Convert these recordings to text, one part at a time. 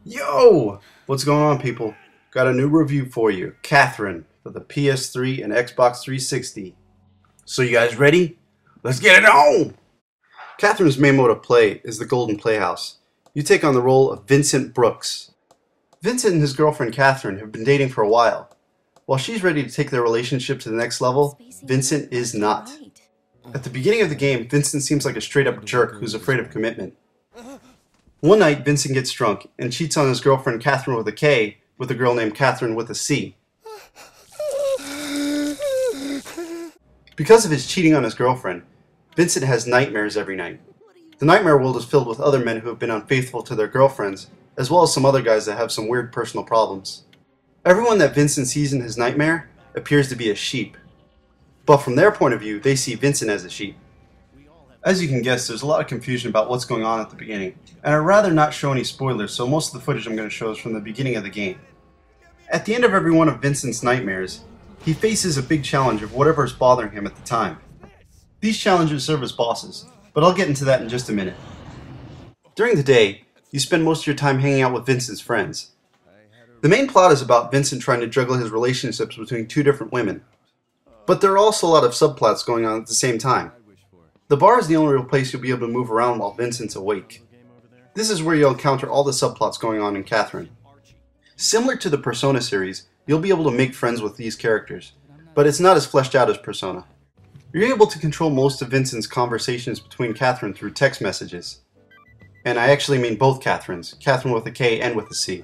Yo! What's going on, people? Got a new review for you. Catherine for the PS3 and Xbox 360. So you guys ready? Let's get it on! Catherine's main mode of play is the Golden Playhouse. You take on the role of Vincent Brooks. Vincent and his girlfriend Catherine have been dating for a while. While she's ready to take their relationship to the next level, Vincent is not. At the beginning of the game, Vincent seems like a straight-up jerk who's afraid of commitment. One night, Vincent gets drunk and cheats on his girlfriend Catherine with a K with a girl named Catherine with a C. Because of his cheating on his girlfriend, Vincent has nightmares every night. The nightmare world is filled with other men who have been unfaithful to their girlfriends, as well as some other guys that have some weird personal problems. Everyone that Vincent sees in his nightmare appears to be a sheep. But from their point of view, they see Vincent as a sheep. As you can guess, there's a lot of confusion about what's going on at the beginning, and I'd rather not show any spoilers, so most of the footage I'm going to show is from the beginning of the game. At the end of every one of Vincent's nightmares, he faces a big challenge of whatever is bothering him at the time. These challenges serve as bosses, but I'll get into that in just a minute. During the day, you spend most of your time hanging out with Vincent's friends. The main plot is about Vincent trying to juggle his relationships between two different women, but there are also a lot of subplots going on at the same time. The bar is the only real place you'll be able to move around while Vincent's awake. This is where you'll encounter all the subplots going on in Catherine. Similar to the Persona series, you'll be able to make friends with these characters, but it's not as fleshed out as Persona. You're able to control most of Vincent's conversations between Catherine through text messages. And I actually mean both Catherines, Catherine with a K and with a C.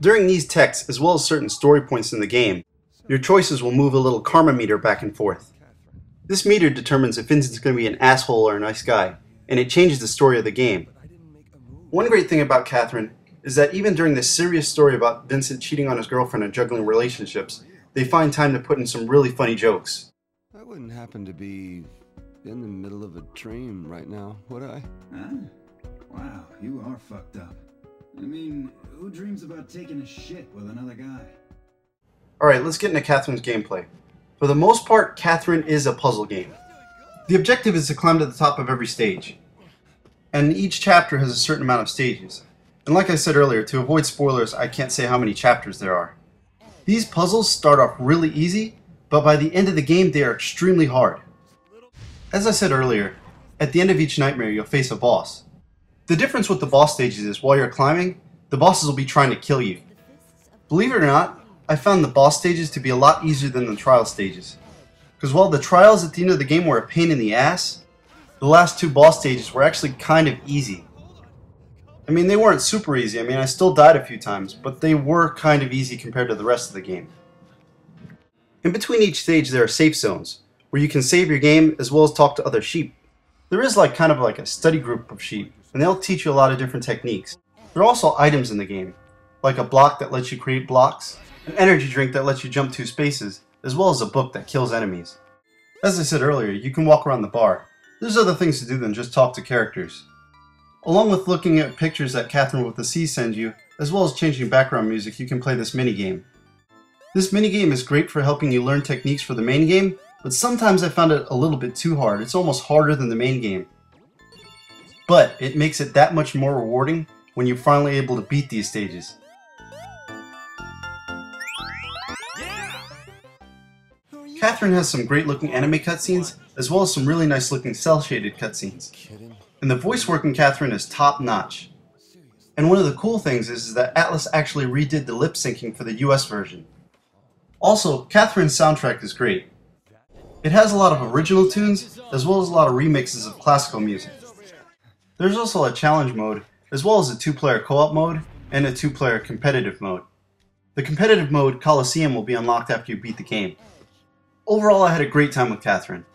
During these texts, as well as certain story points in the game, your choices will move a little karma meter back and forth. This meter determines if Vincent's going to be an asshole or a nice guy, and it changes the story of the game. One great thing about Catherine is that even during this serious story about Vincent cheating on his girlfriend and juggling relationships, they find time to put in some really funny jokes. I wouldn't happen to be in the middle of a dream right now, would I? Huh? Wow, you are fucked up. I mean, who dreams about taking a shit with another guy? Alright, let's get into Catherine's gameplay. For the most part, Catherine is a puzzle game. The objective is to climb to the top of every stage. And each chapter has a certain amount of stages. And like I said earlier, to avoid spoilers, I can't say how many chapters there are. These puzzles start off really easy, but by the end of the game they are extremely hard. As I said earlier, at the end of each nightmare you'll face a boss. The difference with the boss stages is while you're climbing, the bosses will be trying to kill you. Believe it or not, I found the boss stages to be a lot easier than the trial stages. Because while the trials at the end of the game were a pain in the ass, the last two boss stages were actually kind of easy. I mean, they weren't super easy. I mean, I still died a few times, but they were kind of easy compared to the rest of the game. In between each stage there are safe zones, where you can save your game as well as talk to other sheep. There is kind of like a study group of sheep, and they'll teach you a lot of different techniques. There are also items in the game, like a block that lets you create blocks, an energy drink that lets you jump 2 spaces, as well as a book that kills enemies. As I said earlier, you can walk around the bar. There's other things to do than just talk to characters. Along with looking at pictures that Catherine with the C sends you, as well as changing background music, you can play this minigame. This minigame is great for helping you learn techniques for the main game, but sometimes I found it a little bit too hard. It's almost harder than the main game. But it makes it that much more rewarding when you're finally able to beat these stages. Catherine has some great looking anime cutscenes, as well as some really nice looking cel shaded cutscenes. And the voice work in Catherine is top notch. And one of the cool things is that Atlus actually redid the lip syncing for the US version. Also, Catherine's soundtrack is great. It has a lot of original tunes, as well as a lot of remixes of classical music. There's also a challenge mode, as well as a 2-player co-op mode, and a 2-player competitive mode. The competitive mode, Coliseum, will be unlocked after you beat the game. Overall, I had a great time with Catherine.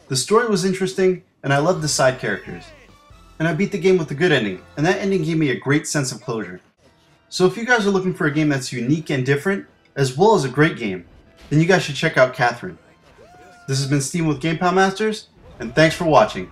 The story was interesting, and I loved the side characters. And I beat the game with a good ending, and that ending gave me a great sense of closure. So if you guys are looking for a game that's unique and different, as well as a great game, then you guys should check out Catherine. This has been Steven with GamePal Masters, and thanks for watching.